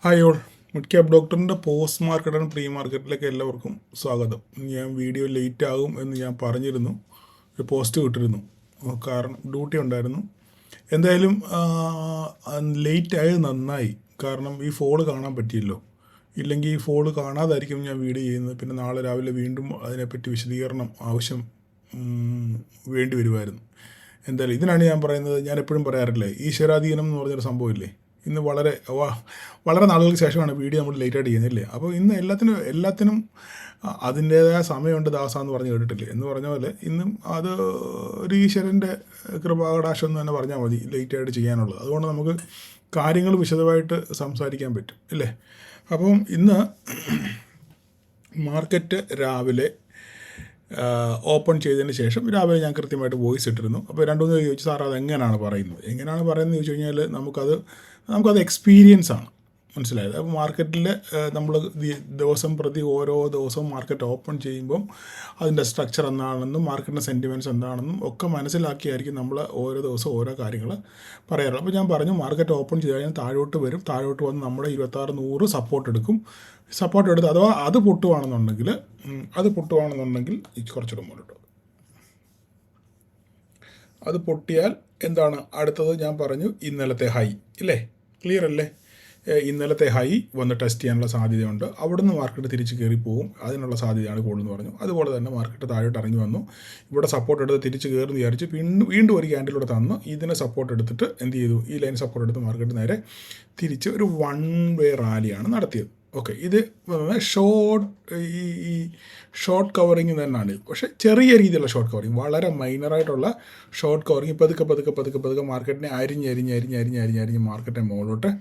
Hi all, mid cap ഡോക്ടറിൻ്റെ post market and pre മാർക്കറ്റിലേക്ക് എല്ലാവർക്കും സ്വാഗതം. ഞാൻ വീഡിയോ ലേറ്റ് ആകും എന്ന് ഞാൻ പറഞ്ഞിരുന്നു, ഒരു പോസ്റ്റ് വിട്ടിരുന്നു, കാരണം ഡ്യൂട്ടി ഉണ്ടായിരുന്നു. എന്തായാലും ലേറ്റ് ആയത് നന്നായി, കാരണം ഈ ഫോള് കാണാൻ പറ്റിയല്ലോ. ഇല്ലെങ്കിൽ ഈ ഫോള് കാണാതായിരിക്കും ഞാൻ വീഡിയോ ചെയ്യുന്നത്. പിന്നെ നാളെ രാവിലെ വീണ്ടും അതിനെപ്പറ്റി വിശദീകരണം ആവശ്യം വേണ്ടി വരുമായിരുന്നു. എന്തായാലും ഇതിനാണ് ഞാൻ പറയുന്നത്, ഞാൻ എപ്പോഴും പറയാറില്ലേ, ഈശ്വരാധീനം എന്ന് പറഞ്ഞൊരു സംഭവമില്ലേ. ഇന്ന് വളരെ നാളുകൾക്ക് ശേഷമാണ് വീഡിയോ നമ്മൾ ലേറ്റായിട്ട് ചെയ്യുന്നില്ലേ. അപ്പോൾ ഇന്ന് എല്ലാത്തിനും അതിൻ്റേതായ സമയമുണ്ട് ദാസ എന്ന് പറഞ്ഞ് കേട്ടിട്ടില്ലേ. എന്ന് പറഞ്ഞ പോലെ ഇന്നും അത് ഒരു ഈശ്വരൻ്റെ കൃപാകടാശം എന്ന് തന്നെ പറഞ്ഞാൽ മതി ലേറ്റായിട്ട് ചെയ്യാനുള്ളത്. അതുകൊണ്ട് നമുക്ക് കാര്യങ്ങൾ വിശദമായിട്ട് സംസാരിക്കാൻ പറ്റും ഇല്ലേ. അപ്പം ഇന്ന് മാർക്കറ്റ് രാവിലെ ഓപ്പൺ ചെയ്തതിന് ശേഷം രാവിലെ ഞാൻ കൃത്യമായിട്ട് വോയിസ് ഇട്ടിരുന്നു. അപ്പോൾ രണ്ടുമൂന്ന് പേര് ചോദിച്ചു, സാർ അത് എങ്ങനെയാണ് പറയുന്നത് ചോദിച്ചു കഴിഞ്ഞാൽ നമുക്കത് എക്സ്പീരിയൻസ് ആണ് മനസ്സിലായത്. അപ്പോൾ മാർക്കറ്റിൽ നമ്മൾ ദിവസം പ്രതി ഓരോ ദിവസവും മാർക്കറ്റ് ഓപ്പൺ ചെയ്യുമ്പം അതിൻ്റെ സ്ട്രക്ചർ എന്താണെന്നും മാർക്കറ്റിൻ്റെ സെൻറ്റിമെൻറ്റ്സ് എന്താണെന്നും ഒക്കെ മനസ്സിലാക്കിയായിരിക്കും നമ്മൾ ഓരോ ദിവസം ഓരോ കാര്യങ്ങൾ പറയാറുള്ളത്. അപ്പോൾ ഞാൻ പറഞ്ഞു, മാർക്കറ്റ് ഓപ്പൺ ചെയ്ത് കഴിഞ്ഞാൽ താഴോട്ട് വന്ന് നമ്മുടെ 2600 സപ്പോർട്ട് എടുത്ത് അഥവാ അത് പൊട്ടുവാണെന്നുണ്ടെങ്കിൽ കുറച്ചുകൂടെ മുന്നോട്ട് അത് പൊട്ടിയാൽ എന്താണ് അടുത്തത് ഞാൻ പറഞ്ഞു, ഇന്നലത്തെ ഹൈ ഇല്ലേ, ക്ലിയർ അല്ലേ. ഇന്നലത്തെ ഹൈ വന്ന് ടെസ്റ്റ് ചെയ്യാനുള്ള സാധ്യതയുണ്ട്. അവിടുന്ന് മാർക്കറ്റ് തിരിച്ച് കയറി പോകും, അതിനുള്ള സാധ്യതയാണ് കൂടുതലെന്ന് പറഞ്ഞു. അതുപോലെ തന്നെ മാർക്കറ്റ് താഴോട്ട് ഇറങ്ങി വന്നു, ഇവിടെ സപ്പോർട്ട് എടുത്ത് തിരിച്ച് കയറുന്ന വിചാരിച്ച് വീണ്ടും ഒരു ക്യാൻഡിലൂടെ തന്നു ഇതിനെ സപ്പോർട്ട് എടുത്തിട്ട് എന്ത് ചെയ്തു, ഈ ലൈൻ സപ്പോർട്ട് എടുത്ത് മാർക്കറ്റ് നേരെ തിരിച്ച് ഒരു വൺ വേ റാലിയാണ് നടത്തിയത്. ഓക്കെ, ഇത് ഷോർട്ട് കവറിങ് തന്നെയാണ്. പക്ഷേ ചെറിയ രീതിയിലുള്ള ഷോർട്ട് കവറിങ്, വളരെ മൈനറായിട്ടുള്ള ഷോർട്ട് കവറിങ്. പതുക്കെ മാർക്കറ്റിനെ അരിഞ്ഞ് മാർക്കറ്റിനെ മുകളിലോട്ട്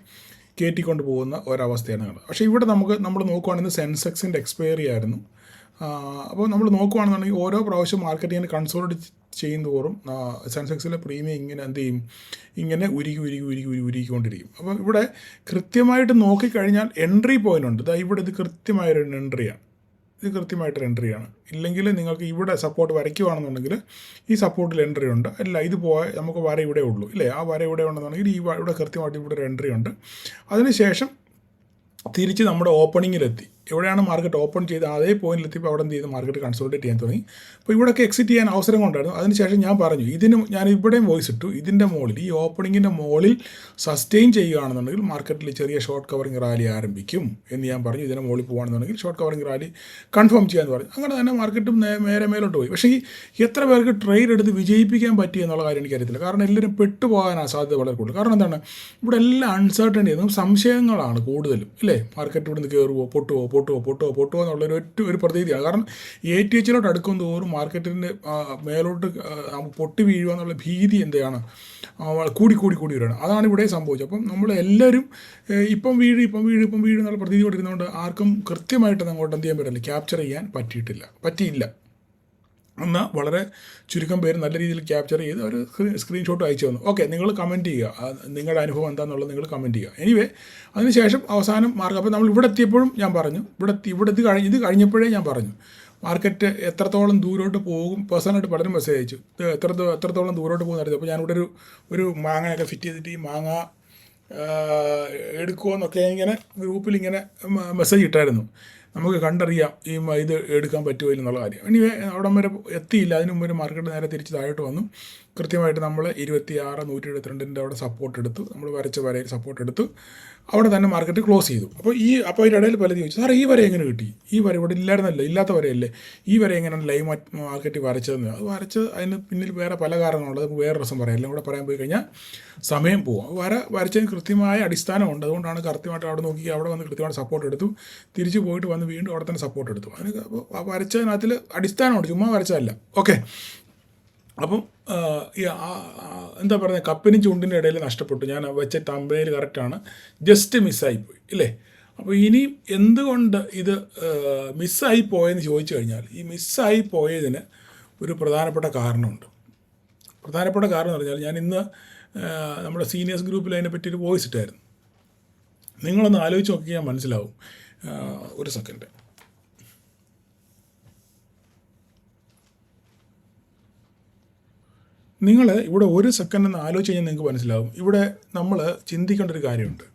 കയറ്റിക്കൊണ്ട് പോകുന്ന ഒരവസ്ഥയാണ് കാണുന്നത്. പക്ഷേ ഇവിടെ നമ്മൾ നോക്കുകയാണെങ്കിൽ സെൻസെക്സിൻ്റെ എക്സ്പയറി ആയിരുന്നു. അപ്പോൾ നമ്മൾ നോക്കുകയാണെന്നുണ്ടെങ്കിൽ ഓരോ പ്രാവശ്യം മാർക്കറ്റ് ഇങ്ങനെ കൺസോളിഡേറ്റ് ചെയ്യും തോറും സെൻസെക്സിലെ പ്രീമിയം ഇങ്ങനെ എന്ത് ചെയ്യും, ഇങ്ങനെ ഉരുകിക്കൊണ്ടിരിക്കും. അപ്പോൾ ഇവിടെ കൃത്യമായിട്ട് നോക്കിക്കഴിഞ്ഞാൽ എൻട്രി പോയിൻ്റ് ഉണ്ട്. ഇവിടെ ഇത് കൃത്യമായൊരു എൻട്രിയാണ്. ഇല്ലെങ്കിൽ നിങ്ങൾക്ക് ഇവിടെ സപ്പോർട്ട് വരയ്ക്കുകയാണെന്നുണ്ടെങ്കിൽ ഈ സപ്പോർട്ടിൽ എൻട്രി ഉണ്ട്. അല്ല, ഇത് നമുക്ക് വര ഇവിടെ ഉള്ളൂ ഇല്ലേ, ആ വര ഇവിടെ ഉണ്ടെന്നുണ്ടെങ്കിൽ ഇവിടെ കൃത്യമായിട്ട് ഇവിടെ ഒരു എൻട്രി ഉണ്ട്. അതിനുശേഷം തിരിച്ച് നമ്മുടെ ഓപ്പണിങ്ങിലെത്തി. എവിടെയാണ് മാർക്കറ്റ് ഓപ്പൺ ചെയ്ത് അതേ പോയിന്റിലെത്തിയപ്പോൾ അവിടെ എന്ത് ചെയ്ത് മാർക്കറ്റ് കൺസോളിഡേറ്റ് ചെയ്യാൻ തുടങ്ങി. അപ്പോൾ ഇവിടെയൊക്കെ എക്സിറ്റ് ചെയ്യാൻ അവസരം കൊണ്ടായിരുന്നു. അതിനുശേഷം ഞാൻ പറഞ്ഞു, ഞാൻ ഇവിടെയും വോയിസ് ഇട്ടു, ഇതിൻ്റെ മുകളിൽ ഈ ഓപ്പണിങ്ങിൻ്റെ മുകളിൽ സസ്റ്റെയിൻ ചെയ്യുകയാണെന്നുണ്ടെങ്കിൽ മാർക്കറ്റിൽ ചെറിയ ഷോർട്ട് കവറിങ് റാലി ആരംഭിക്കും എന്ന് ഞാൻ പറഞ്ഞു. ഇതിൻ്റെ മുകളിൽ പോകുകയാണെന്നുണ്ടെങ്കിൽ ഷോർട്ട് കവറിങ് റാലി കൺഫേം ചെയ്യാമെന്ന് പറഞ്ഞു. അങ്ങനെ തന്നെ മാർക്കറ്റും മേലോട്ട് പോയി. പക്ഷേ ഈ എത്ര പേർക്ക് ട്രേഡ് എടുത്ത് വിജയിപ്പിക്കാൻ പറ്റി എന്നുള്ള കാര്യം എനിക്കറിയത്തില്ല. കാരണം എല്ലാവരും പെട്ടുപോകാനാണ് സാധ്യത വളരെ കൂടുതൽ. കാരണം എന്താണ്, ഇവിടെ എല്ലാം അൺസർട്ടനിറ്റി ആയിരുന്നു, സംശയങ്ങളാണ് കൂടുതലും ഇല്ലേ. മാർക്കറ്റ് ഇവിടെ നിന്ന് കയറുമോ, പൊട്ടുമോ എന്നുള്ളൊരു ഒരു പ്രതീതിയാണ്. കാരണം ATH അടുക്കും തോറും മാർക്കറ്റിൻ്റെ മേലോട്ട് പൊട്ടി വീഴുക എന്നുള്ള ഭീതി എന്താണ് കൂടി വരികയാണ്. അതാണ് ഇവിടെ സംഭവിച്ചത്. അപ്പം നമ്മൾ എല്ലാവരും ഇപ്പം വീഴും എന്നുള്ള പ്രതീതിയോടെ ഇരുന്നുകൊണ്ട് ആർക്കും കൃത്യമായിട്ട് അങ്ങോട്ട് എന്ത് ചെയ്യാൻ പറ്റില്ല, ക്യാപ്ചർ ചെയ്യാൻ പറ്റിയില്ല. എന്നാൽ വളരെ ചുരുക്കം പേര് നല്ല രീതിയിൽ ക്യാപ്ചർ ചെയ്ത് ഒരു സ്ക്രീൻഷോട്ട് അയച്ചു തന്നു. ഓക്കെ, നിങ്ങൾ കമൻറ്റ് ചെയ്യുക, നിങ്ങളുടെ അനുഭവം എന്താണെന്നുള്ളത് നിങ്ങൾ കമൻറ്റ് ചെയ്യുക. എനിവേ, അതിനുശേഷം അവസാനം അപ്പോൾ നമ്മൾ ഇവിടെ എത്തിയപ്പോഴും ഞാൻ പറഞ്ഞു, ഇത് കഴിഞ്ഞപ്പോഴേ ഞാൻ പറഞ്ഞു മാർക്കറ്റ് എത്രത്തോളം ദൂരോട്ട് പോകും. പേഴ്സണലായിട്ട് പലരും മെസ്സേജ് അയച്ചു, എത്രത്തോളം ദൂരോട്ട് പോകുന്ന അറിയാം. അപ്പോൾ ഞാനിവിടെ ഒരു മാങ്ങയൊക്കെ ഫിറ്റ് ചെയ്തിട്ട് ഈ മാങ്ങ എടുക്കുമോ എന്നൊക്കെ ഇങ്ങനെ ഗ്രൂപ്പിൽ ഇങ്ങനെ മെസ്സേജ് ഇട്ടായിരുന്നു. നമുക്ക് കണ്ടറിയാം ഇത് എടുക്കാൻ പറ്റുമോ എന്നുള്ള കാര്യം. എനിവേ, അവിടം വരെ എത്തിയില്ല. അതിന് മുമ്പ് ഒരു മാർക്കറ്റ് നേരെ തിരിച്ച് താഴോട്ട് വന്നു. കൃത്യമായിട്ട് നമ്മൾ 26,172 അവിടെ സപ്പോർട്ട് എടുത്തു, നമ്മൾ വരച്ച വരയിൽ സപ്പോർട്ട് എടുത്തു. അവിടെ തന്നെ മാർക്കറ്റ് ക്ലോസ് ചെയ്തു. അപ്പോൾ അതിൻ്റെ ഇടയിൽ പലരും ചോദിച്ചു, സാർ ഈ വര എങ്ങനെ കിട്ടി, ഈ വര ഇവിടെ ഇല്ലാത്ത വരയല്ലേ, ഈ വര എങ്ങനെയാണ് ലൈവ് മാർക്കറ്റ് വരച്ചതെന്ന്. അത് അതിന് പിന്നിൽ വേറെ പല കാരണങ്ങളുണ്ട്, അത് വേറെ ദിവസം പറയാം. എല്ലാം കൂടെ പറയാൻ പോയി കഴിഞ്ഞാൽ സമയം പോകും. വരച്ചതിന് കൃത്യമായ അടിസ്ഥാനമുണ്ട്. അതുകൊണ്ടാണ് കൃത്യമായിട്ട് അവിടെ നോക്കി അവിടെ വന്ന് കൃത്യമായിട്ട് സപ്പോർട്ട് എടുത്തു, തിരിച്ച് പോയിട്ട് വന്ന് വീണ്ടും അവിടെ തന്നെ സപ്പോർട്ട് എടുത്തു. അതിന് വരച്ചതിനകത്തിൽ അടിസ്ഥാനമുണ്ട്, ചുമ്മാ വരച്ചതല്ല. ഓക്കെ, അപ്പം എന്താ പറയുന്നത്, കപ്പിനും ചുണ്ടിൻ്റെ ഇടയിൽ നഷ്ടപ്പെട്ടു. ഞാൻ വെച്ച തമ്പനയിൽ കറക്റ്റാണ്, ജസ്റ്റ് മിസ്സായിപ്പോയി ഇല്ലേ. അപ്പോൾ ഇനി എന്തുകൊണ്ട് ഇത് മിസ്സായി പോയെന്ന് ചോദിച്ചു കഴിഞ്ഞാൽ, ഈ മിസ്സായി പോയതിന് ഒരു പ്രധാനപ്പെട്ട കാരണമുണ്ട്. പ്രധാനപ്പെട്ട കാരണം എന്ന് പറഞ്ഞാൽ, ഞാൻ ഇന്ന് നമ്മുടെ സീനിയേഴ്സ് ഗ്രൂപ്പിൽ അതിനെപ്പറ്റി ഒരു വോയിസ് ഇട്ടായിരുന്നു. നിങ്ങളൊന്ന് ആലോചിച്ച് നോക്കിയാൽ മനസ്സിലാവും. ഒരു സെക്കൻഡ്. നിങ്ങൾ ഇവിടെ ഒരു സെക്കൻഡ് ഒന്ന് ആലോചിച്ച് കഴിഞ്ഞാൽ നിങ്ങൾക്ക് മനസ്സിലാവും. ഇവിടെ നമ്മൾ ചിന്തിക്കേണ്ട ഒരു കാര്യമുണ്ട്.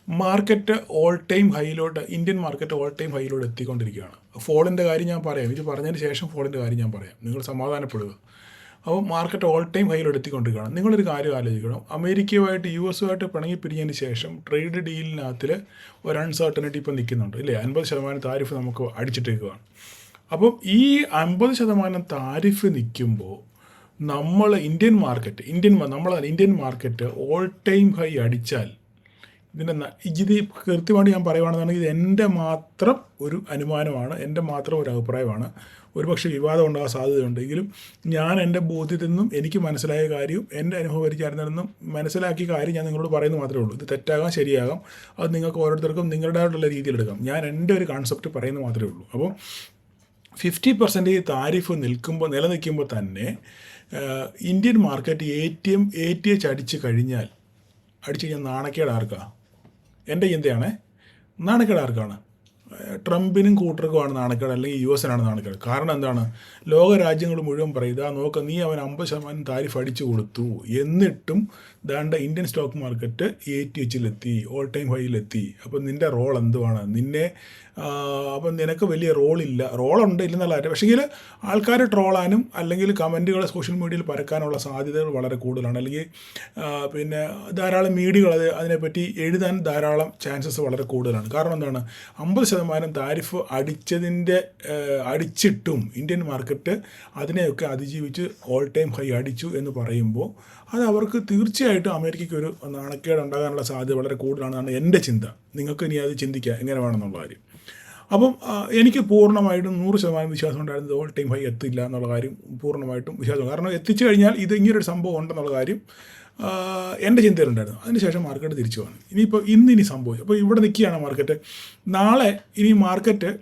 മാർക്കറ്റ് ഓൾ ടൈം ഹൈയിലോട്ട്, ഇന്ത്യൻ മാർക്കറ്റ് ഓൾ ടൈം ഹൈയിലോട്ട് എത്തിക്കൊണ്ടിരിക്കുകയാണ്. ഫോളിൻ്റെ കാര്യം ഞാൻ പറയാം, ഇത് പറഞ്ഞതിന് ശേഷം ഫോളിൻ്റെ കാര്യം ഞാൻ പറയാം, നിങ്ങൾ സമാധാനപ്പെടുക. അപ്പോൾ മാർക്കറ്റ് ഓൾ ടൈം ഹൈയിലോട്ട് എത്തിക്കൊണ്ടിരിക്കുകയാണ്. നിങ്ങളൊരു കാര്യം ആലോചിക്കണം, അമേരിക്കയുമായിട്ട് US പിണങ്ങി പിരിഞ്ഞതിന് ശേഷം ട്രേഡ് ഡീലിനകത്തിൽ ഒരു അൺസർട്ടനിറ്റി ഇപ്പം നിൽക്കുന്നുണ്ട് ഇല്ലേ. 50% താരിഫ് നമുക്ക് അടിച്ചിട്ടേക്കുകയാണ്. അപ്പം ഈ 50% താരിഫ് നിൽക്കുമ്പോൾ നമ്മൾ Indian market all time high അടിച്ചാൽ, ഇതിൻ്റെ ഇത് കൃത്യമായിട്ട് ഞാൻ പറയുകയാണെന്നുണ്ടെങ്കിൽ ഇത് എൻ്റെ മാത്രം ഒരു അനുമാനമാണ്, എൻ്റെ മാത്രം ഒരു അഭിപ്രായമാണ്. ഒരുപക്ഷെ വിവാദം ഉണ്ടാകാൻ സാധ്യതയുണ്ടെങ്കിലും ഞാൻ എൻ്റെ ബോധ്യത്തിൽ നിന്നും എനിക്ക് മനസ്സിലായ കാര്യവും എൻ്റെ അനുഭവം പരിചാരുന്നതിൽ മനസ്സിലാക്കിയ കാര്യം ഞാൻ നിങ്ങളോട് പറയുന്നത് മാത്രമേ ഉള്ളൂ. ഇത് തെറ്റാകാം ശരിയാകാം, അത് നിങ്ങൾക്ക് ഓരോരുത്തർക്കും നിങ്ങളുടേതായിട്ടുള്ള രീതിയിലെടുക്കാം. ഞാൻ എൻ്റെ ഒരു കോൺസെപ്റ്റ് പറയുന്നത് മാത്രമേ ഉള്ളൂ. അപ്പോൾ 50% താരിഫ് നിലനിൽക്കുമ്പോൾ തന്നെ ഇന്ത്യൻ മാർക്കറ്റ് ATH അടിച്ചു കഴിഞ്ഞാൽ നാണക്കേട് ആർക്കാണ്? എൻ്റെ ചിന്തയാണ്, നാണക്കേട് ആർക്കാണ്? ട്രംപിനും കൂട്ടർക്കുമാണ് നാണക്കേട്, അല്ലെങ്കിൽ US നാണക്കേട്. കാരണം എന്താണ്? ലോക രാജ്യങ്ങൾ മുഴുവൻ പറയുക, നോക്കുക നീ അവൻ 50% താരിഫ് അടിച്ചു കൊടുത്തു, എന്നിട്ടും ദാണ്ട ഇന്ത്യൻ സ്റ്റോക്ക് മാർക്കറ്റ് ATHലെത്തി, ഓൾ ടൈം ഹൈയിലെത്തി. അപ്പം നിൻ്റെ റോൾ എന്തുവാണ്? അപ്പം നിനക്ക് വലിയ റോളുണ്ട് ഇല്ലെന്നുള്ള കാര്യം. പക്ഷേങ്കിൽ ആൾക്കാർ ട്രോളാനും അല്ലെങ്കിൽ കമൻറ്റുകൾ സോഷ്യൽ മീഡിയയിൽ പരക്കാനുള്ള സാധ്യതകൾ വളരെ കൂടുതലാണ്. അല്ലെങ്കിൽ പിന്നെ ധാരാളം മീഡിയകൾ അതിനെപ്പറ്റി എഴുതാൻ ധാരാളം ചാൻസസ് വളരെ കൂടുതലാണ്. കാരണം എന്താണ്? 50% താരിഫ് അടിച്ചിട്ടും ഇന്ത്യൻ മാർക്കറ്റ് അതിനെയൊക്കെ അതിജീവിച്ച് ഓൾ ടൈം ഹൈ അടിച്ചു എന്ന് പറയുമ്പോൾ അത് അവർക്ക് തീർച്ചയായിട്ടും അമേരിക്കയ്ക്ക് ഒരു നാണക്കേട് ഉണ്ടാകാനുള്ള സാധ്യത വളരെ കൂടുതലാണെന്നാണ് എൻ്റെ ചിന്ത. നിങ്ങൾക്ക് ഇനി അത് ചിന്തിക്കുക എങ്ങനെ വേണമെന്നുള്ള കാര്യം. അപ്പം എനിക്ക് പൂർണ്ണമായിട്ടും 100% വിശ്വാസം ഉണ്ടായിരുന്നത് ഓൾ ടൈം ഹൈ എത്തില്ല എന്നുള്ള കാര്യം പൂർണ്ണമായിട്ടും വിശ്വാസം. കാരണം എത്തിച്ചു കഴിഞ്ഞാൽ ഇത് ഇങ്ങനൊരു സംഭവം ഉണ്ടെന്നുള്ള കാര്യം എൻ്റെ ചിന്തയിലുണ്ടായിരുന്നു. അതിനുശേഷം മാർക്കറ്റ് തിരിച്ചു വന്നു. ഇന്നിനി സംഭവിച്ചു. അപ്പോൾ ഇവിടെ നിൽക്കുകയാണ് മാർക്കറ്റ്. നാളെ ഇനി മാർക്കറ്റ്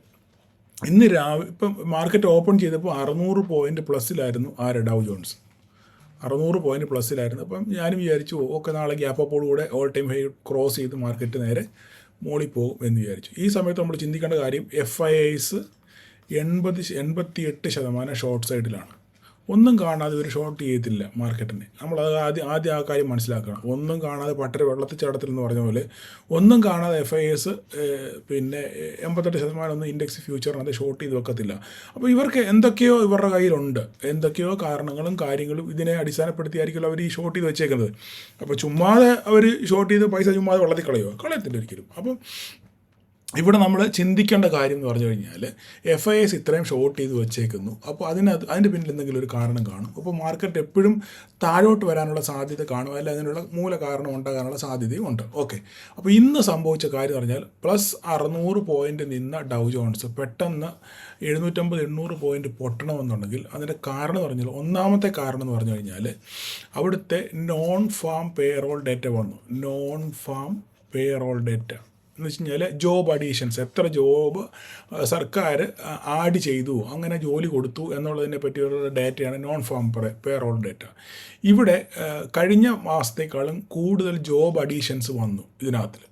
ഇപ്പം മാർക്കറ്റ് ഓപ്പൺ ചെയ്തപ്പോൾ 600 പോയിൻ്റ് പ്ലസ്സിലായിരുന്നു ഡൗ ജോൺസ്. 600 പോയിൻ്റ് പ്ലസ്സിലായിരുന്നു. അപ്പം ഞാനും വിചാരിച്ചു ഓക്കെ നാളെ ഗ്യാപ്പ് അപ്പോടുകൂടെ ഓൾ ടൈം ഹൈ ക്രോസ് ചെയ്ത് മാർക്കറ്റ് നേരെ മോളിൽ പോകും എന്ന് വിചാരിച്ചു. ഈ സമയത്ത് നമ്മൾ ചിന്തിക്കേണ്ട കാര്യം FIIs 88% ഷോർട്ട് സൈഡിലാണ്. ഒന്നും കാണാതെ ഒരു ഷോർട്ട് ചെയ്യത്തില്ല മാർക്കറ്റിനെ. നമ്മളത് ആദ്യം ആ കാര്യം മനസ്സിലാക്കണം. ഒന്നും കാണാതെ പട്ടര വെള്ളത്തിൽ ചാടത്തില്ലെന്ന് പറഞ്ഞ പോലെ ഒന്നും കാണാതെ FIIs 88% ഒന്നും ഇൻഡെക്സ് ഫ്യൂച്ചറിനകത്ത് ഷോർട്ട് ചെയ്ത് വെക്കത്തില്ല. അപ്പോൾ ഇവർക്ക് എന്തൊക്കെയോ ഇവരുടെ കയ്യിലുണ്ട്, എന്തൊക്കെയോ കാരണങ്ങളും കാര്യങ്ങളും ഇതിനെ അടിസ്ഥാനപ്പെടുത്തിയായിരിക്കും അവർ ഈ ഷോർട്ട് ചെയ്ത് വെച്ചേക്കുന്നത്. അപ്പോൾ ചുമ്മാതെ അവർ ഷോർട്ട് ചെയ്ത് പൈസ ചുമ്മാതെ വെള്ളത്തിൽ കളയത്തില്ല ഒരിക്കലും. അപ്പം ഇവിടെ നമ്മൾ ചിന്തിക്കേണ്ട കാര്യം എന്ന് പറഞ്ഞു കഴിഞ്ഞാൽ FIIs ഇത്രയും ഷോർട്ട് ചെയ്ത് വെച്ചേക്കുന്നു. അപ്പോൾ അതിൻ്റെ പിന്നിൽ എന്തെങ്കിലും ഒരു കാരണം കാണും. അപ്പോൾ മാർക്കറ്റ് എപ്പോഴും താഴോട്ട് വരാനുള്ള സാധ്യത കാണും, അല്ല അതിനുള്ള മൂല കാരണം ഉണ്ടാകാനുള്ള സാധ്യതയും ഉണ്ട്. ഓക്കെ, അപ്പോൾ ഇന്ന് സംഭവിച്ച കാര്യം എന്ന് പറഞ്ഞാൽ +600 പോയിൻ്റ് നിന്ന ഡൗ ജോൺസ് പെട്ടെന്ന് 750-800 പോയിൻ്റ് പൊട്ടണമെന്നുണ്ടെങ്കിൽ അതിൻ്റെ കാരണം എന്ന് പറഞ്ഞാൽ, ഒന്നാമത്തെ കാരണം എന്ന് പറഞ്ഞു കഴിഞ്ഞാൽ അവിടുത്തെ നോൺ ഫാം പേറോൾ ഡേറ്റ വന്നു. നോൺ ഫാം പേറോൾ ഡേറ്റ എന്ന് വെച്ച് കഴിഞ്ഞാൽ ജോബ് അഡീഷൻസ്, എത്ര ജോബ് സർക്കാർ ആഡ് ചെയ്തു, അങ്ങനെ ജോലി കൊടുത്തു എന്നുള്ളതിനെ പറ്റിയുള്ള ഡേറ്റയാണ് നോൺ ഫാം പേറോൾ ഡേറ്റ. ഇവിടെ കഴിഞ്ഞ മാസത്തേക്കാളും കൂടുതൽ ജോബ് അഡീഷൻസ് വന്നു ഇതിനകത്ത്.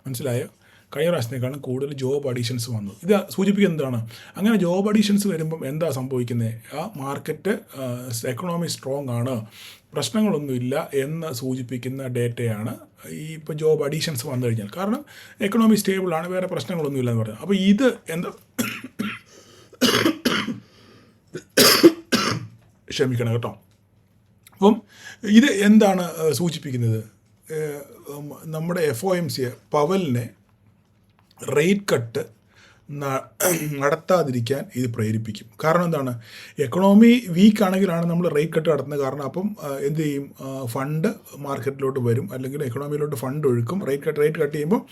മനസ്സിലായോ? കഴിഞ്ഞ പ്രാവശ്യത്തേക്കാളും കൂടുതൽ ജോബ് അഡീഷൻസ് വന്നു. ഇത് സൂചിപ്പിക്കുന്നത് എന്താണ്? അങ്ങനെ ജോബ് അഡീഷൻസ് വരുമ്പം എന്താ സംഭവിക്കുന്നത്? ആ മാർക്കറ്റ് എക്കണോമി സ്ട്രോങ് ആണ്, പ്രശ്നങ്ങളൊന്നുമില്ല എന്ന് സൂചിപ്പിക്കുന്ന ഡേറ്റയാണ് ഇപ്പോൾ ജോബ് അഡീഷൻസ് വന്നു കഴിഞ്ഞാൽ. കാരണം എക്കണോമി സ്റ്റേബിളാണ്, വേറെ പ്രശ്നങ്ങളൊന്നുമില്ല എന്ന് പറയുന്നത്. അപ്പോൾ ഇത് എന്താ ക്ഷമിക്കണം കേട്ടോ. അപ്പം ഇത് എന്താണ് സൂചിപ്പിക്കുന്നത്? നമ്മുടെ FOMC പവലിനെ റേറ്റ് കട്ട് നടത്താതിരിക്കാൻ ഇത് പ്രേരിപ്പിക്കും. കാരണം എന്താണ്? എക്കണോമി വീക്ക് ആണെങ്കിലാണ് നമ്മൾ റേറ്റ് കട്ട് നടത്തുന്നത്. കാരണം അപ്പം എന്ത് ചെയ്യും? ഫണ്ട് മാർക്കറ്റിലോട്ട് വരും, അല്ലെങ്കിൽ എക്കണോമിയിലോട്ട് ഫണ്ട് ഒഴുക്കും. റേറ്റ് കട്ട് ചെയ്യുമ്പോൾ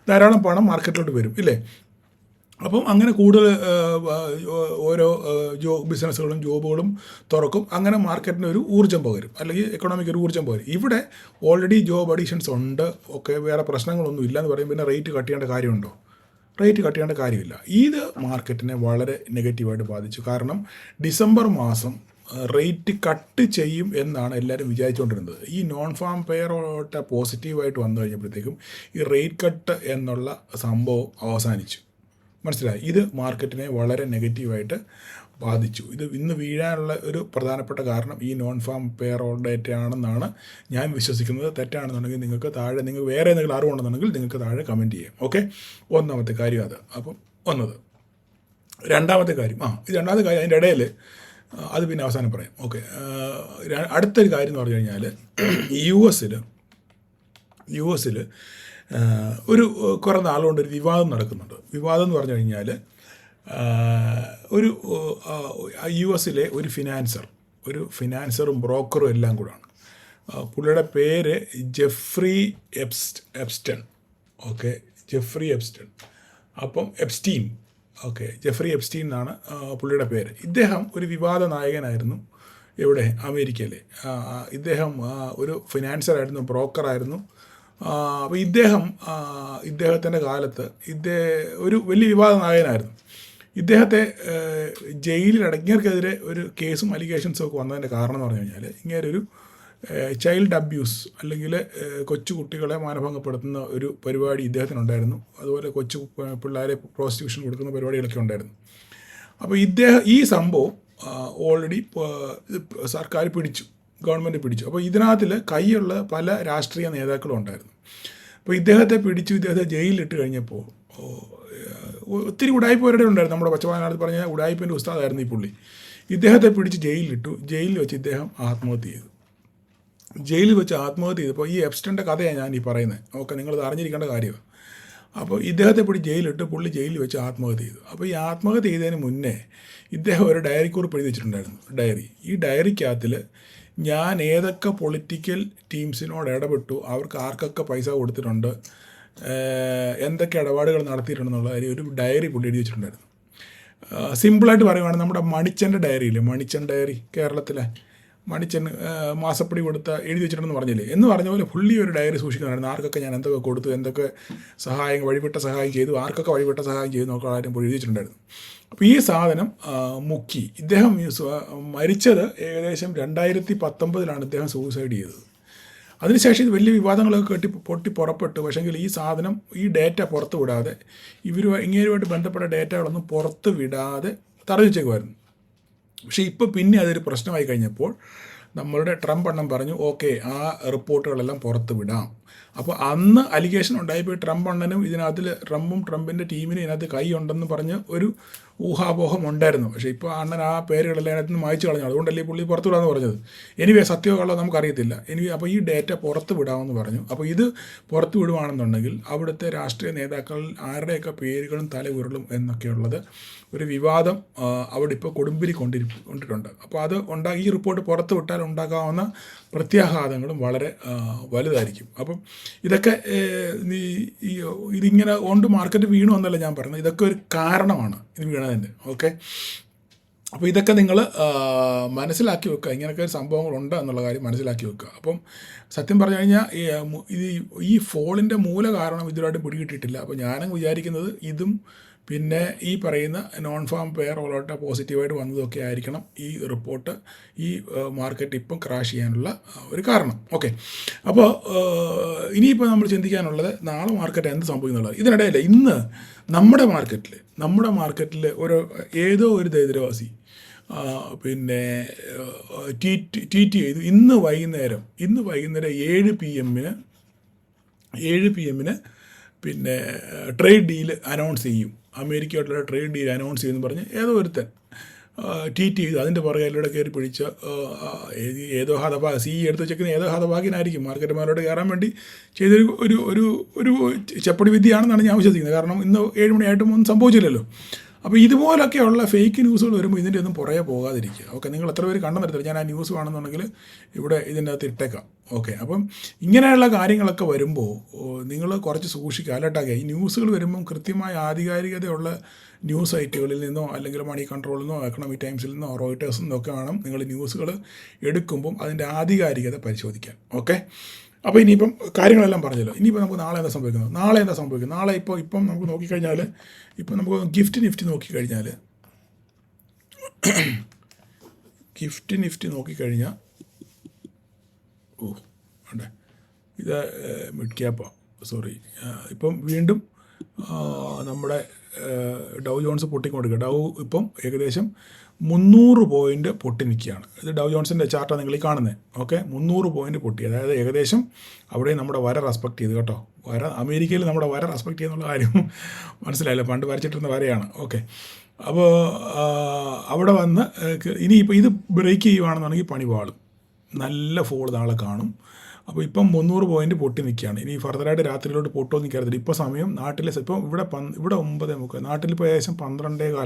ധാരാളം പണം മാർക്കറ്റിലോട്ട് വരും ഇല്ലേ. അപ്പം അങ്ങനെ കൂടുതൽ ഓരോ ബിസിനസ്സുകളും ജോബുകളും തുറക്കും. അങ്ങനെ മാർക്കറ്റിന് ഒരു ഊർജ്ജം പകരും, അല്ലെങ്കിൽ എക്കണോമിക്ക് ഒരു ഊർജ്ജം പകരും. ഇവിടെ ഓൾറെഡി ജോബ് അഡീഷൻസ് ഉണ്ട്, ഒക്കെ വേറെ പ്രശ്നങ്ങളൊന്നും ഇല്ല എന്ന് പറയും. പിന്നെ റേറ്റ് കട്ട് ചെയ്യേണ്ട കാര്യമുണ്ടോ? റേറ്റ് കട്ട് ചെയ്യേണ്ട കാര്യമില്ല. ഇത് മാർക്കറ്റിനെ വളരെ നെഗറ്റീവായിട്ട് ബാധിച്ചു. കാരണം ഡിസംബർ മാസം റേറ്റ് കട്ട് ചെയ്യും എന്നാണ് എല്ലാവരും വിചാരിച്ചുകൊണ്ടിരുന്നത്. ഈ നോൺ ഫാം പേറോട്ട് പോസിറ്റീവായിട്ട് വന്നു കഴിഞ്ഞപ്പോഴത്തേക്കും ഈ റേറ്റ് കട്ട് എന്നുള്ള സംഭവം അവസാനിച്ചു. മനസ്സിലായി? ഇത് മാർക്കറ്റിനെ വളരെ നെഗറ്റീവായിട്ട് ബാധിച്ചു. ഇത് ഇന്ന് വീഴാനുള്ള ഒരു പ്രധാനപ്പെട്ട കാരണം ഈ നോൺ ഫാം പേറോൾ ഡേറ്റ ആണെന്നാണ് ഞാൻ വിശ്വസിക്കുന്നത്. തെറ്റാണെന്നുണ്ടെങ്കിൽ നിങ്ങൾക്ക് താഴെ, നിങ്ങൾ വേറെ എന്തെങ്കിലും അറിവുണ്ടെന്നുണ്ടെങ്കിൽ നിങ്ങൾക്ക് താഴെ കമൻറ്റ് ചെയ്യാം. ഓക്കെ, ഒന്നാമത്തെ കാര്യം അത്. അപ്പം ഒന്നത്. രണ്ടാമത്തെ കാര്യം, ഇത് രണ്ടാമത്തെ കാര്യം, അതിൻ്റെ ഇടയിൽ അത് പിന്നെ അവസാനം പറയാം. ഓക്കെ, അടുത്തൊരു കാര്യം എന്ന് പറഞ്ഞു കഴിഞ്ഞാൽ യു എസിൽ ഒരു കുറേ നാളുകൊണ്ട് ഒരു വിവാദം നടക്കുന്നുണ്ട്. വിവാദം എന്ന് പറഞ്ഞു കഴിഞ്ഞാൽ ഒരു യു എസിലെ ഒരു ഫിനാൻസറും ബ്രോക്കറും എല്ലാം കൂടാണ്. പുള്ളിയുടെ പേര് Jeffrey Epstein. Okay, Jeffrey Epstein. അപ്പം എപ്സ്റ്റീൻ. ഓക്കെ, ജെഫ്രി എപ്സ്റ്റീൻ എന്നാണ് പുള്ളിയുടെ പേര്. ഇദ്ദേഹം ഒരു വിവാദ നായകനായിരുന്നു ഇവിടെ അമേരിക്കയിലെ. ഇദ്ദേഹം ഒരു ഫിനാൻസറായിരുന്നു, ബ്രോക്കറായിരുന്നു. അപ്പോൾ ഇദ്ദേഹത്തിൻ്റെ കാലത്ത് ഒരു വലിയ വിവാദ നായകനായിരുന്നു. ഇദ്ദേഹത്തെ ജയിലിൽ അടങ്ങിയവർക്കെതിരെ ഒരു കേസും അലിഗേഷൻസും ഒക്കെ വന്നതിൻ്റെ കാരണം എന്ന് പറഞ്ഞു കഴിഞ്ഞാൽ ഇങ്ങനെ ഒരു ചൈൽഡ് അബ്യൂസ് അല്ലെങ്കിൽ കൊച്ചു കുട്ടികളെ മാനഭംഗപ്പെടുത്തുന്ന ഒരു പരിപാടി ഇദ്ദേഹത്തിനുണ്ടായിരുന്നു. അതുപോലെ കൊച്ചു പിള്ളേരെ പ്രോസ്റ്റിറ്റ്യൂഷൻ കൊടുക്കുന്ന പരിപാടികളൊക്കെ ഉണ്ടായിരുന്നു. അപ്പോൾ ഈ സംഭവം ഓൾറെഡി സർക്കാർ ഗവൺമെൻറ് പിടിച്ചു. അപ്പോൾ ഇതിനകത്തിൽ കൈയുള്ള പല രാഷ്ട്രീയ നേതാക്കളും ഉണ്ടായിരുന്നു. അപ്പോൾ ഇദ്ദേഹത്തെ ജയിലിലിട്ട് കഴിഞ്ഞപ്പോൾ ഒത്തിരി ഉടായ്പവരുടെ ഉണ്ടായിരുന്നു. നമ്മുടെ പച്ചവാനാടത്ത് പറഞ്ഞ ഉടായ്പൻ്റെ ഉസ്താദായിരുന്നു ഈ പുള്ളി. ഇദ്ദേഹത്തെ പിടിച്ച് ജയിലിലിട്ടു. ജയിലിൽ വെച്ച് ഇദ്ദേഹം ആത്മഹത്യ ചെയ്തു. ചെയ്തപ്പോൾ ഈ എപ്സ്റ്റൻ്റെ കഥയാണ് ഞാൻ ഈ പറയുന്നത്. ഓക്കെ, നിങ്ങളത് അറിഞ്ഞിരിക്കേണ്ട കാര്യമാണ്. അപ്പോൾ ഇദ്ദേഹത്തെ പിടിച്ച് ജയിലിലിട്ട് പുള്ളി ജയിലിൽ വെച്ച് ആത്മഹത്യ ചെയ്തു. അപ്പോൾ ഈ ആത്മഹത്യ ചെയ്തതിന് മുന്നേ ഇദ്ദേഹം ഒരു ഡയറിക്കുറിപ്പ് എഴുതി വെച്ചിട്ടുണ്ടായിരുന്നു. ഈ ഡയറിക്കകത്തിൽ ഞാൻ ഏതൊക്കെ പൊളിറ്റിക്കൽ ടീംസിനോട് ഇടപെട്ടു, അവർക്ക് ആർക്കൊക്കെ പൈസ കൊടുത്തിട്ടുണ്ട്, എന്തൊക്കെ ഇടപാടുകൾ നടത്തിയിട്ടുണ്ടെന്നുള്ള ഒരു ഡയറി പുള്ളി എഴുതി വെച്ചിട്ടുണ്ടായിരുന്നു. സിമ്പിളായിട്ട് പറയുവാണെങ്കിൽ നമ്മുടെ മണിച്ചൻ്റെ ഡയറിയില്ലേ, മണിച്ചൻ ഡയറി, കേരളത്തിലെ മണിച്ചൻ മാസപ്പടി എഴുതി വെച്ചിട്ടുണ്ടെന്ന് പറഞ്ഞില്ലേ, എന്ന് പറഞ്ഞ പോലെ പുള്ളി ഒരു ഡയറി സൂക്ഷിക്കുന്നുണ്ടായിരുന്നു. ആർക്കൊക്കെ ഞാൻ എന്തൊക്കെ കൊടുത്തു, എന്തൊക്കെ വഴിവിട്ട സഹായം ചെയ്തു, ആർക്കൊക്കെ വഴിവിട്ട സഹായം ചെയ്തു എന്നൊക്കെ കാര്യം എഴുതി വെച്ചിട്ടുണ്ടായിരുന്നു. അപ്പോൾ ഈ സാധനം മുക്കി. ഇദ്ദേഹം മരിച്ചത് ഏകദേശം 2019 ഇദ്ദേഹം സൂസൈഡ് ചെയ്തത്. അതിനുശേഷം ഇത് വലിയ വിവാദങ്ങളൊക്കെ പൊട്ടി പുറപ്പെട്ടു. പക്ഷേങ്കിൽ ഈ സാധനം, ഈ ഡേറ്റ പുറത്തു വിടാതെ, ഇങ്ങേരുമായിട്ട് ബന്ധപ്പെട്ട ഡേറ്റകളൊന്നും പുറത്ത് വിടാതെ തടഞ്ഞു വെച്ചേക്കുമായിരുന്നു. പക്ഷേ ഇപ്പോൾ പിന്നെ അതൊരു പ്രശ്നമായി കഴിഞ്ഞപ്പോൾ നമ്മളുടെ ട്രംപ് എണ്ണം പറഞ്ഞു, ഓക്കെ, ആ റിപ്പോർട്ടുകളെല്ലാം പുറത്ത് വിടാം. അപ്പോൾ അന്ന് അലിഗേഷൻ ഉണ്ടായപ്പോൾ ട്രംപ് അണ്ണനും ട്രംപിൻ്റെ ടീമിനും ഇതിനകത്ത് കൈ ഉണ്ടെന്ന് പറഞ്ഞ് ഒരു ഊഹാപോഹം ഉണ്ടായിരുന്നു. പക്ഷേ ഇപ്പോൾ അണ്ണൻ ആ പേരുകളെല്ലാം അതിനകത്ത് നിന്ന് മായ്ച്ചു കളഞ്ഞു. അതുകൊണ്ടല്ലേ പുള്ളി പുറത്ത് വിടാമെന്ന് പറഞ്ഞത്. എനിവേ സത്യമോ കള്ളോ നമുക്കറിയത്തില്ല. അപ്പോൾ ഈ ഡേറ്റ പുറത്ത് വിടാമെന്ന് പറഞ്ഞു. അപ്പോൾ ഇത് പുറത്ത് വിടുവാണെന്നുണ്ടെങ്കിൽ അവിടുത്തെ രാഷ്ട്രീയ നേതാക്കൾ ആരുടെയൊക്കെ പേരുകളും തലയുരുളും എന്നൊക്കെയുള്ളത് ഒരു വിവാദം അവിടെ ഇപ്പോൾ കൊടുമ്പിരി കൊണ്ടിട്ടുണ്ട്. അപ്പോൾ അത് ഈ റിപ്പോർട്ട് പുറത്ത് വിട്ടാൽ ഉണ്ടാകാവുന്ന പ്രത്യാഘാതങ്ങളും വളരെ വലുതായിരിക്കും. അപ്പം ഇതൊക്കെ ഇതിങ്ങനെ കൊണ്ട് മാർക്കറ്റ് വീണു എന്നല്ല ഞാൻ പറയുന്നത്, ഇതൊക്കെ ഒരു കാരണമാണ് ഇത് വീണതിൻ്റെ. ഓക്കെ, അപ്പോൾ ഇതൊക്കെ നിങ്ങൾ മനസ്സിലാക്കി വെക്കുക. ഇങ്ങനെയൊക്കെ ഒരു സംഭവങ്ങളുണ്ട് എന്നുള്ള കാര്യം മനസ്സിലാക്കി വെക്കുക. അപ്പം സത്യം പറഞ്ഞു കഴിഞ്ഞാൽ ഈ ഫോളിൻ്റെ മൂല കാരണം ഇതുവരായിട്ട് പിടികിട്ടിട്ടില്ല. അപ്പോൾ ഞാനങ്ങ് വിചാരിക്കുന്നത് ഇതും പിന്നെ ഈ പറയുന്ന നോൺ ഫാം പേറോളോട്ട് പോസിറ്റീവായിട്ട് വന്നതൊക്കെ ആയിരിക്കണം ഈ റിപ്പോർട്ട് ഈ മാർക്കറ്റ് ഇപ്പം ക്രാഷ് ചെയ്യാനുള്ള ഒരു കാരണം. ഓക്കെ, അപ്പോൾ ഇനിയിപ്പോൾ നമ്മൾ ചിന്തിക്കാനുള്ളത് നാളെ മാർക്കറ്റ് എന്ത് സംഭവിക്കുന്നുള്ളത്. ഇതിനിടയിൽ ഇന്ന് നമ്മുടെ മാർക്കറ്റിൽ ഏതോ ഒരു ദരിദ്രവാസി പിന്നെ ട്വീറ്റ് ചെയ്തു, ഇന്ന് വൈകുന്നേരം 7 PM പിന്നെ ട്രേഡ് ഡീൽ അനൗൺസ് ചെയ്യും, അമേരിക്കയായിട്ടുള്ള ട്രേഡ് ഡീൽ അനൗൺസ് ചെയ്യുമെന്ന് പറഞ്ഞ് ഏതോ ഒരുത്തൻ ട്വീറ്റ് ചെയ്തു. അതിൻ്റെ പുറകെ എല്ലാം കയറി പിടിച്ച ഏതോ എടുത്ത് വെച്ചേക്കുന്ന ഏതോ ഹതഭാഗ്യനായിരിക്കും മാർക്കറ്റുമാരോട് കയറാൻ വേണ്ടി ചെയ്തൊരു ഒരു ചെപ്പടി വിദ്യയാണെന്നാണ് ഞാൻ വിശ്വസിക്കുന്നത്. കാരണം ഇന്ന് 7 മണിയായിട്ടും ഒന്നും സംഭവിച്ചില്ലല്ലോ. അപ്പോൾ ഇതുപോലൊക്കെയുള്ള ഫേക്ക് ന്യൂസുകൾ വരുമ്പോൾ ഇതിൻ്റെ ഒന്നും പുറകെ പോകാതിരിക്കുക. ഓക്കെ, നിങ്ങൾ എത്ര പേര് കണ്ടെന്നില്ല, ഞാൻ ആ ന്യൂസ് വേണമെന്നുണ്ടെങ്കിൽ ഇവിടെ ഇതിൻ്റെ അകത്ത് ഇട്ടേക്കാം. ഓക്കെ, അപ്പം ഇങ്ങനെയുള്ള കാര്യങ്ങളൊക്കെ വരുമ്പോൾ നിങ്ങൾ കുറച്ച് സൂക്ഷിക്കുക, അലർട്ടാക്കുക. ഈ ന്യൂസുകൾ വരുമ്പം കൃത്യമായ ആധികാരികതയുള്ള ന്യൂസ് സൈറ്റുകളിൽ നിന്നോ അല്ലെങ്കിൽ മണി കൺട്രോളിൽ നിന്നോ എക്കണോമിക് ടൈംസിൽ നിന്നോ റോയിട്ടേഴ്സിൽ നിന്നോ ഒക്കെ വേണം നിങ്ങൾ ന്യൂസുകൾ എടുക്കുമ്പം അതിൻ്റെ ആധികാരികത പരിശോധിക്കാൻ. ഓക്കെ, അപ്പോൾ ഇനിയിപ്പം കാര്യങ്ങളെല്ലാം പറഞ്ഞല്ലോ. ഇനിയിപ്പോൾ നമുക്ക് നാളെ എന്താ സംഭവിക്കുന്നത്? നാളെ ഇപ്പം നമുക്ക് നോക്കിക്കഴിഞ്ഞാൽ, ഇപ്പം നമുക്ക് ഗിഫ്റ്റ് നിഫ്റ്റി നോക്കിക്കഴിഞ്ഞാൽ വേണ്ടേ, ഇത് മിഡ് ക്യാപ്പാണ്, സോറി. ഇപ്പം വീണ്ടും നമ്മുടെ ഡൗ ജോൺസ് പൊട്ടിക്കൊണ്ടിരിക്കുക. ഡൗ ഇപ്പം ഏകദേശം 300 പോയിൻ്റ് പൊട്ടി നിൽക്കുകയാണ്. ഇത് ഡൗ ജോൺസിൻ്റെ ചാർട്ടാണ് നിങ്ങൾ ഈ കാണുന്നത്. ഓക്കെ, 300 പോയിൻ്റ് പൊട്ടി. അതായത് ഏകദേശം അവിടെ നമ്മുടെ വര റെസ്പെക്ട് ചെയ്ത് കേട്ടോ. വര അമേരിക്കയിൽ നമ്മുടെ വര റെസ്പെക്ട് ചെയ്യുന്നുള്ള കാര്യം മനസ്സിലായില്ല, പണ്ട് വരച്ചിട്ടിരുന്ന വരയാണ്. ഓക്കെ, അപ്പോൾ അവിടെ വന്ന് ഇനിയിപ്പോൾ ഇത് ബ്രേക്ക് ചെയ്യുകയാണെന്നുണ്ടെങ്കിൽ പണി പാളും, നല്ല ഫോൾ നാളെ കാണും. അപ്പോൾ ഇപ്പം 300 പോയിൻ്റ് പൊട്ടി നിൽക്കുകയാണ്. ഇനി ഫർദറായിട്ട് രാത്രിയിലോട്ട് പൊട്ടുമോ നിൽക്കരുതില്ല. ഇപ്പോൾ സമയം നാട്ടിലെ ഇപ്പം ഇവിടെ 9:30, നാട്ടിലിപ്പോൾ ഏകദേശം 12:15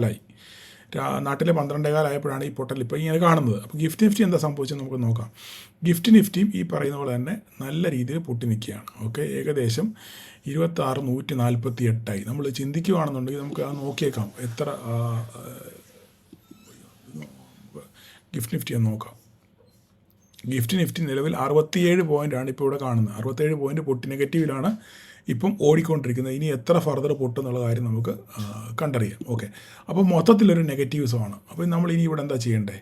നാട്ടിലെ 12:15 ഈ പൊട്ടൽ ഇപ്പോൾ ഇങ്ങനെ കാണുന്നത്. അപ്പോൾ ഗിഫ്റ്റ് നിഫ്റ്റി എന്താ സംഭവിച്ചത് നമുക്ക് നോക്കാം. ഗിഫ്റ്റ് നിഫ്റ്റിയും ഈ പറയുന്ന പോലെ തന്നെ നല്ല രീതിയിൽ പൊട്ടി നിൽക്കുകയാണ്. ഓക്കെ, ഏകദേശം 26,148 നമ്മൾ ചിന്തിക്കുകയാണെന്നുണ്ടെങ്കിൽ നമുക്ക് അത് നോക്കിയേക്കാം എത്ര ഗിഫ്റ്റ് നിഫ്റ്റി എന്ന് നോക്കാം. ഗിഫ്റ്റ് നിഫ്റ്റി നിലവിൽ 67 പോയിൻ്റാണ് ഇപ്പോൾ ഇവിടെ കാണുന്നത്. 67 പോയിൻ്റ് പൊട്ടി നെഗറ്റീവിലാണ് ഇപ്പം ഓടിക്കൊണ്ടിരിക്കുന്നത്. ഇനി എത്ര ഫർദർ പൊട്ടുന്നുള്ള കാര്യം നമുക്ക് കണ്ടറിയാം. ഓക്കെ, അപ്പോൾ മൊത്തത്തിലൊരു നെഗറ്റീവ്സമാണ്. അപ്പോൾ നമ്മളിനി ഇവിടെ എന്താ ചെയ്യേണ്ടത്?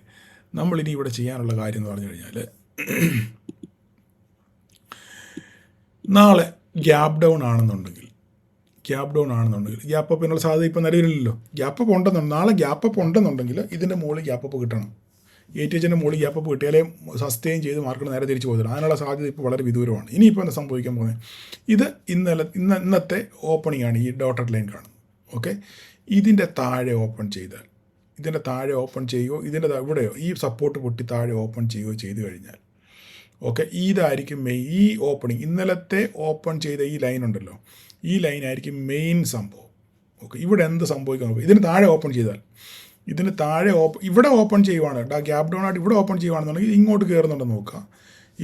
നമ്മളിനി ഇവിടെ ചെയ്യാനുള്ള കാര്യം എന്ന് പറഞ്ഞു കഴിഞ്ഞാൽ നാളെ ഗ്യാപ്പ് ഡൗൺ ആണെന്നുണ്ടെങ്കിൽ ഗ്യാപ്പ് അപ്പ് എന്നുള്ള സാധ്യത ഇപ്പോൾ നിലവിലില്ലല്ലോ. ഗ്യാപ്പ് അപ്പ് ഉണ്ടെന്നുണ്ടെങ്കിൽ നാളെ ഗ്യാപ്പ് അപ്പ് ഉണ്ടെന്നുണ്ടെങ്കിൽ ഇതിൻ്റെ മുകളിൽ ഗ്യാപ്പ് അപ്പ് കിട്ടണം. ATHൻ്റെ മുകളിൽ ഗ്യാപ്പ് അപ്പ് കിട്ടിയാലേ സസ്റ്റെയിൻ ചെയ്ത് മാർക്കറ്റ് നേരെ തിരിച്ചു പോകത്തില്ല. അതിനുള്ള സാധ്യത ഇപ്പോൾ വളരെ വിദൂരമാണ്. ഇനിയിപ്പോൾ എന്താ സംഭവിക്കാൻ പോകുന്നത്? ഇത് ഇന്നത്തെ ഓപ്പണിംഗ് ആണ് ഈ ഡോട്ടഡ് ലൈൻ കാണുന്നത്. ഓക്കെ, ഇതിൻ്റെ താഴെ ഓപ്പൺ ചെയ്താൽ, ഇതിൻ്റെ താഴെ ഓപ്പൺ ചെയ്യുകയോ ഇതിൻ്റെ ഇവിടെയോ ഈ സപ്പോർട്ട് പൊട്ടി താഴെ ഓപ്പൺ ചെയ്യുകയോ ചെയ്തു കഴിഞ്ഞാൽ, ഓക്കെ, ഇതായിരിക്കും മെയിൻ. ഈ ഓപ്പണിംഗ് ഇന്നലത്തെ ഓപ്പൺ ചെയ്ത ഈ ലൈൻ ഉണ്ടല്ലോ, ഈ ലൈനായിരിക്കും മെയിൻ സംഭവം. ഓക്കെ, ഇവിടെ എന്ത് സംഭവിക്കാൻ? ഇതിന് താഴെ ഓപ്പൺ ചെയ്താൽ, ഇതിന് താഴെ ഇവിടെ ഓപ്പൺ ചെയ്യുവാണ്, ഗ്യാപ്പ് ഡൗൺ ആയിട്ട് ഇവിടെ ഓപ്പൺ ചെയ്യുവാണെന്നുണ്ടെങ്കിൽ ഇങ്ങോട്ട് കയറുന്നുണ്ടെന്ന് നോക്കുക.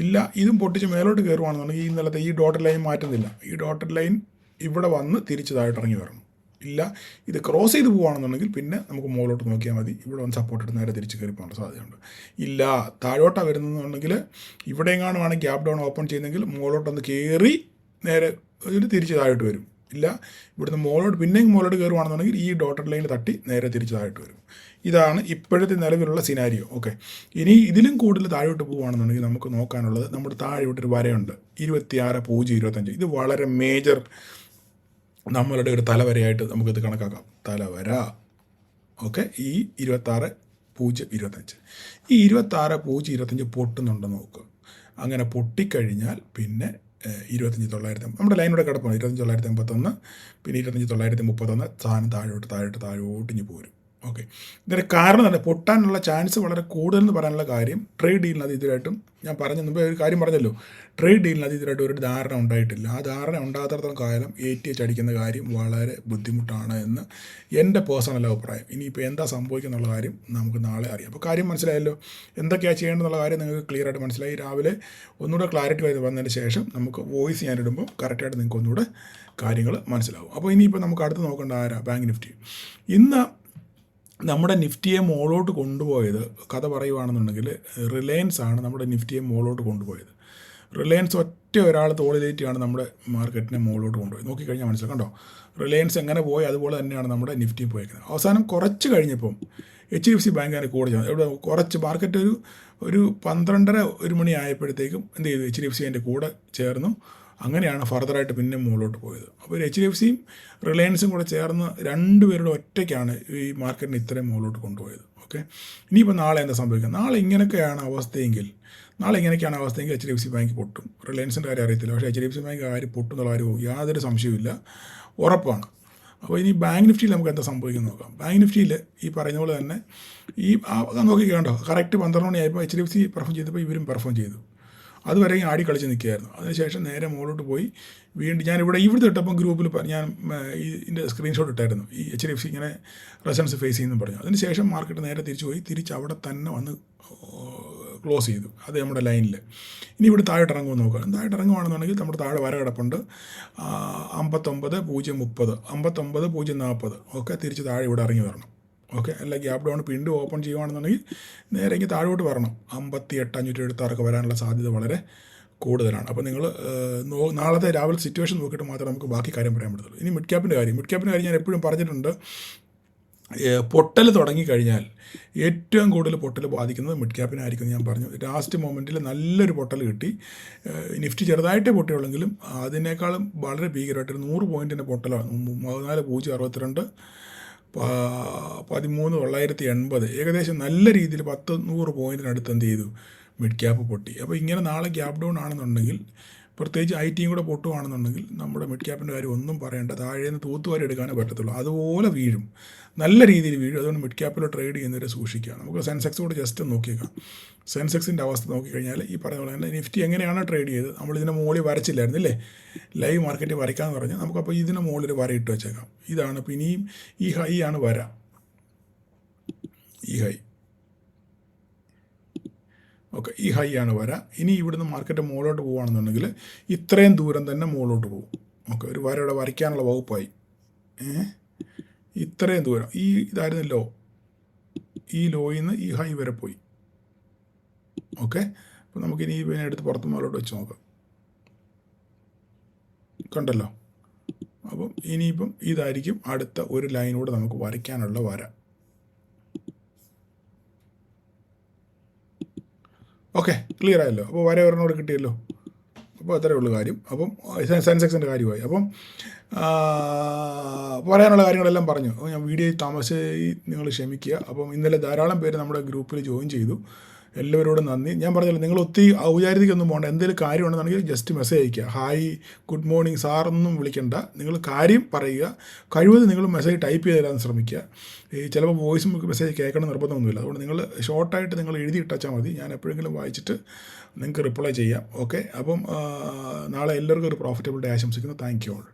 ഇല്ല, ഇതും പൊട്ടിച്ച് മേലോട്ട് കയറുവാണെന്നുണ്ടെങ്കിൽ ഈ ഇന്നലത്തെ ഈ ഡോട്ടഡ് ലൈൻ മാറ്റുന്നില്ല. ഈ ഡോട്ടഡ് ലൈൻ ഇവിടെ വന്ന് തിരിച്ചതായിട്ട് ഇറങ്ങി വരണം. ഇല്ല, ഇത് ക്രോസ് ചെയ്ത് പോവുകയാണെന്നുണ്ടെങ്കിൽ പിന്നെ നമുക്ക് മുകളിലോട്ട് നോക്കിയാൽ മതി. ഇവിടെ വന്ന് സപ്പോർട്ട് എടുത്ത് നേരെ തിരിച്ച് കയറി പോകാനുള്ള സാധ്യതയുണ്ട്. ഇല്ല, താഴോട്ടാണ് വരുന്നതെന്നുണ്ടെങ്കിൽ ഇവിടെ എങ്ങാനുമാണ് ഗ്യാപ്പ് ഡൗൺ ഓപ്പൺ ചെയ്യുന്നതെങ്കിൽ മുകളിലോട്ടൊന്ന് കയറി നേരെ തിരിച്ച് താഴോട്ട് വരും. ഇല്ല, ഇവിടുന്ന് മുകളിലോട്ട് പിന്നെയും മുകളിലോട്ട് കയറുവാണെന്നുണ്ടെങ്കിൽ ഈ ഡോട്ടഡ് ലൈനിൽ തട്ടി നേരെ തിരിച്ചതായിട്ട് വരും. ഇതാണ് ഇപ്പോഴത്തെ നിലവിലുള്ള സിനാരിയോ. ഓക്കെ, ഇനി ഇതിലും കൂടുതൽ താഴോട്ട് പോവുകയാണെന്നുണ്ടെങ്കിൽ നമുക്ക് നോക്കാനുള്ളത് നമ്മുടെ താഴോട്ടൊരു വരയുണ്ട് 26,025. ഇത് വളരെ മേജർ നമ്മളുടെ ഒരു തലവരയായിട്ട് നമുക്കിത് കണക്കാക്കാം. തലവര. ഓക്കെ, ഈ 26,025 ഈ 26,025 പൊട്ടുന്നുണ്ടെന്ന് നോക്കുക. അങ്ങനെ പൊട്ടിക്കഴിഞ്ഞാൽ പിന്നെ 25,900 നമ്മുടെ ലൈനിലൂടെ കിടപ്പാണ്. 25,981 പിന്നെ 25,931 സാധനം താഴോട്ട് ഇനി പോരും. ഓക്കെ, ഇതിൻ്റെ കാരണം തന്നെ പൊട്ടാനുള്ള ചാൻസ് വളരെ കൂടുതലെന്ന് പറയാനുള്ള കാര്യം ട്രേഡ് ഡീലിനത് ഇതുവരായിട്ടും ഞാൻ പറഞ്ഞ മുമ്പേ ഒരു കാര്യം പറഞ്ഞല്ലോ, ട്രേഡ് ഡീലിനത് ഇതുവരായിട്ട് ഒരു ധാരണ ഉണ്ടായിട്ടില്ല. ആ ധാരണ ഉണ്ടാകാത്തടത്തോളം കാലം ATH അടിക്കുന്ന കാര്യം വളരെ ബുദ്ധിമുട്ടാണ് എന്ന് എൻ്റെ പേഴ്സണൽ അഭിപ്രായം. ഇനിയിപ്പോൾ എന്താ സംഭവിക്കുന്നുള്ള കാര്യം നമുക്ക് നാളെ അറിയാം. അപ്പോൾ കാര്യം മനസ്സിലായല്ലോ, എന്തൊക്കെയാണ് ചെയ്യേണ്ടതെന്നുള്ള കാര്യം നിങ്ങൾക്ക് ക്ലിയർ ആയിട്ട് മനസ്സിലായി. രാവിലെ ഒന്നുകൂടെ ക്ലാരിറ്റി വന്നതിന് ശേഷം നമുക്ക് വോയിസ് ഞാനിടുമ്പോൾ കറക്റ്റായിട്ട് നിങ്ങൾക്ക് ഒന്നുകൂടെ കാര്യങ്ങൾ മനസ്സിലാവും. അപ്പോൾ ഇനിയിപ്പോൾ നമുക്ക് അടുത്ത് നോക്കേണ്ട ആരാ? Bank Nifty. ഇന്ന് നമ്മുടെ നിഫ്റ്റിയെ മോളോട്ട് കൊണ്ടുപോയത്, കഥ പറയുവാണെന്നുണ്ടെങ്കിൽ റിലയൻസ് ആണ് നമ്മുടെ നിഫ്റ്റിയെ മോളോട്ട് കൊണ്ടുപോയത്. റിലയൻസ് ഒറ്റ ഒരാൾ തോളിലേറ്റിയാണ് നമ്മുടെ മാർക്കറ്റിനെ മുകളിലോട്ട് കൊണ്ടുപോയി. നോക്കിക്കഴിഞ്ഞാൽ മനസ്സിലാക്കാം കേട്ടോ. റിലയൻസ് എങ്ങനെ പോയി അതുപോലെ തന്നെയാണ് നമ്മുടെ നിഫ്റ്റി പോയിരിക്കുന്നത്. അവസാനം കുറച്ച് കഴിഞ്ഞപ്പം HDFC ബാങ്ക് അതിന് കൂടെ ചേർന്നു. ഇവിടെ കുറച്ച് മാർക്കറ്റ് ഒരു 12:30 മണി ആയപ്പോഴത്തേക്കും എന്ത് ചെയ്തു? HDFC അതിൻ്റെ കൂടെ ചേർന്നു. അങ്ങനെയാണ് ഫർദറായിട്ട് പിന്നെ മുകളിലോട്ട് പോയത്. അപ്പോൾ HDFCയും റിലയൻസും കൂടെ ചേർന്ന് രണ്ടുപേരുടെ ഒറ്റയ്ക്കാണ് ഈ മാർക്കറ്റിനെ ഇത്രയും മുകളിലോട്ട് കൊണ്ടുപോയത്. ഓക്കെ, ഇനിയിപ്പോൾ നാളെ എന്താ സംഭവിക്കുക? നാളെ ഇങ്ങനെയൊക്കെയാണ് അവസ്ഥയെങ്കിൽ HDFC ബാങ്ക് പൊട്ടും. റിലയൻസിൻ്റെ കാര്യം അറിയത്തില്ല, പക്ഷേ HDFC ബാങ്ക് കാര്യം പൊട്ടുന്നുള്ള കാര്യവും യാതൊരു സംശയവുമില്ല, ഉറപ്പാണ്. അപ്പോൾ ഇനി ബാങ്ക് നിഫ്റ്റിയിൽ നമുക്ക് എന്താ സംഭവിക്കുന്നത് നോക്കാം. ബാങ്ക് നിഫ്റ്റിയിൽ ഈ പറയുന്ന പോലെ തന്നെ ഈ നോക്കിക്കേണ്ടോ, കറക്റ്റ് 12 മണിയായപ്പോൾ HDFC പെർഫോം ചെയ്തപ്പോൾ ഇവരും പെർഫോം ചെയ്തു. അതുവരെയും ആടി കളിച്ച് നിൽക്കുകയായിരുന്നു. അതിനുശേഷം നേരെ മുകളിലോട്ട് പോയി വീണ്ടും ഞാനിവിടെ ഇവിടുത്തെ ഇട്ടപ്പം ഗ്രൂപ്പിൽ ഞാൻ ഇതിൻ്റെ സ്ക്രീൻഷോട്ട് ഇട്ടായിരുന്നു. ഈ HDFC ഇങ്ങനെ റെസൻസ് ഫേസ് ചെയ്യുന്നു പറഞ്ഞു. അതിനുശേഷം മാർക്കറ്റ് നേരെ തിരിച്ച് അവിടെ തന്നെ വന്ന് ക്ലോസ് ചെയ്തു. അത് നമ്മുടെ ലൈനിൽ. ഇനി ഇവിടെ താഴോട്ട് ഇറങ്ങുമെന്ന് നോക്കുക. താഴോട്ട് ഇറങ്ങുവാണെന്നുണ്ടെങ്കിൽ നമ്മുടെ താഴെ വര കിടപ്പുണ്ട് 59,030, 59,040. ഓക്കെ, തിരിച്ച് താഴെ ഇവിടെ ഇറങ്ങി വരണം. ഓക്കെ, അല്ല ഗ്യാപ്പ് ഡൗൺ വീണ്ടും ഓപ്പൺ ചെയ്യുകയാണെന്നുണ്ടെങ്കിൽ നേരെ ഇങ്ങനെ താഴോട്ട് വരണം. 58,576 വരാനുള്ള സാധ്യത വളരെ കൂടുതലാണ്. അപ്പോൾ നിങ്ങൾ നാളത്തെ രാവിലെ സിറ്റുവേഷൻ നോക്കിയിട്ട് മാത്രമേ നമുക്ക് ബാക്കി കാര്യം പറയാൻ പറ്റത്തുള്ളൂ. ഇനി മിഡ് ക്യാപ്പിൻ്റെ കാര്യം ഞാൻ എപ്പോഴും പറഞ്ഞിട്ടുണ്ട്, പൊട്ടൽ തുടങ്ങിക്കഴിഞ്ഞാൽ ഏറ്റവും കൂടുതൽ പൊട്ടൽ ബാധിക്കുന്നത് മിഡ് ക്യാപ്പിനായിരിക്കും ഞാൻ പറഞ്ഞു. ലാസ്റ്റ് മൊമെൻറ്റിൽ നല്ലൊരു പൊട്ടൽ കിട്ടി. നിഫ്റ്റി ചെറുതായിട്ടേ പൊട്ടിയുള്ളെങ്കിലും അതിനേക്കാളും വളരെ ഭീകരമായിട്ടൊരു 100 പോയിൻറ്റിൻ്റെ പൊട്ടലാണ്. 14,062 13,980 ഏകദേശം നല്ല രീതിയിൽ 100 പോയിൻറ്റിനടുത്ത് എന്ത് ചെയ്തു, മിഡ് ക്യാപ്പ് പൊട്ടി. അപ്പോൾ ഇങ്ങനെ നാളെ ഗ്യാപ്പ് ഡൗൺ ആണെന്നുണ്ടെങ്കിൽ, പ്രത്യേകിച്ച് ഐ ടിയും കൂടെ പൊട്ടുവാണെന്നുണ്ടെങ്കിൽ നമ്മുടെ മിഡ് ക്യാപ്പിൻ്റെ കാര്യം ഒന്നും പറയേണ്ട, താഴേന്ന് തൂത്തുവാരി എടുക്കാനേ പറ്റത്തുള്ളൂ. അതുപോലെ വീഴും, നല്ല രീതിയിൽ വീഴും. അതുകൊണ്ട് മിഡ് ക്യാപ്പിൽ ട്രേഡ് ചെയ്യുന്നവരെ സൂക്ഷിക്കുക. നമുക്ക് സെൻസെക്സ് കൂടെ ജസ്റ്റ് നോക്കിയേക്കാം. സെൻസെക്സിൻ്റെ അവസ്ഥ നോക്കിക്കഴിഞ്ഞാൽ ഈ പറഞ്ഞ പോലെ തന്നെ നിഫ്റ്റി എങ്ങനെയാണ് ട്രേഡ് ചെയ്തത്, നമ്മളിതിനെ മുകളിൽ വരച്ചില്ലായിരുന്നില്ലേ, ലൈവ് മാർക്കറ്റിൽ വരയ്ക്കാമെന്ന് പറഞ്ഞാൽ നമുക്കപ്പോൾ ഇതിന് മുകളിൽ വര ഇട്ട് വെച്ചേക്കാം. ഇതാണ് ഇപ്പോൾ ഇനിയും ഈ ഹൈ ആണ് വര, ഈ ഹൈ, ഓക്കെ, ഈ ഹൈ ആണ് വര. ഇനി ഇവിടുന്ന് മാർക്കറ്റ് മുകളിലോട്ട് പോകുകയാണെന്നുണ്ടെങ്കിൽ ഇത്രയും ദൂരം തന്നെ മുകളിലോട്ട് പോകും. ഓക്കെ, ഒരു വര ഇവിടെ വരയ്ക്കാനുള്ള വകുപ്പായി. ഇത്രയും ദൂരം, ഈ ഇതായിരുന്നു ലോ, ഈ ലോയിൽ നിന്ന് ഈ ഹൈ വരെ പോയി. ഓക്കെ, അപ്പോൾ നമുക്കിനി ഇതിനെ എടുത്ത് പുറത്ത് മുകളിലോട്ട് വെച്ച് നോക്കാം. കണ്ടല്ലോ. അപ്പം ഇനിയിപ്പം ഇതായിരിക്കും അടുത്ത ഒരു ലൈനൂടെ നമുക്ക് വരയ്ക്കാനുള്ള വര. ഓക്കെ, ക്ലിയർ ആയല്ലോ. അപ്പോൾ വര ഒരെണ്ണോട് കിട്ടിയല്ലോ. അപ്പോൾ അത്രയേ ഉള്ളൂ കാര്യം. അപ്പം സെൻസെക്സിൻ്റെ കാര്യമായി. അപ്പം പറയാനുള്ള കാര്യങ്ങളെല്ലാം പറഞ്ഞു. അപ്പോൾ ഞാൻ വീഡിയോ താമസിച്ച് നിങ്ങൾ ക്ഷമിക്കുക. അപ്പം ഇന്നലെ ധാരാളം പേര് നമ്മുടെ ഗ്രൂപ്പിൽ ജോയിൻ ചെയ്തു. എല്ലാവരോടും നന്ദി. ഞാൻ പറഞ്ഞല്ലോ, നിങ്ങൾ ഒത്തിരി ഔപചാരികയൊന്നും പോകണ്ട. എന്തെങ്കിലും കാര്യമുണ്ടെന്നുണ്ടെങ്കിൽ ജസ്റ്റ് മെസ്സേജ് അയയ്ക്കുക. ഹായ്, ഗുഡ് മോർണിംഗ്, സാറൊന്നും വിളിക്കണ്ട. നിങ്ങൾ കാര്യം പറയുക. കഴിവതും നിങ്ങൾ മെസ്സേജ് ടൈപ്പ് ചെയ്ത് തരാൻ ശ്രമിക്കുക. ഈ ചിലപ്പോൾ വോയിസ് മെസ്സേജ് കേൾക്കണം നിർബന്ധമൊന്നുമില്ല. അതുകൊണ്ട് നിങ്ങൾ ഷോർട്ടായിട്ട് നിങ്ങൾ എഴുതി ഇട്ടാൽ മതി. ഞാൻ എപ്പോഴെങ്കിലും വായിച്ചിട്ട് നിങ്ങൾക്ക് റിപ്ലൈ ചെയ്യാം. ഓക്കെ, അപ്പം നാളെ എല്ലാവർക്കും ഒരു പ്രോഫിറ്റബിൾ ഡേ ആശംസിക്കുന്നു. Thank you all.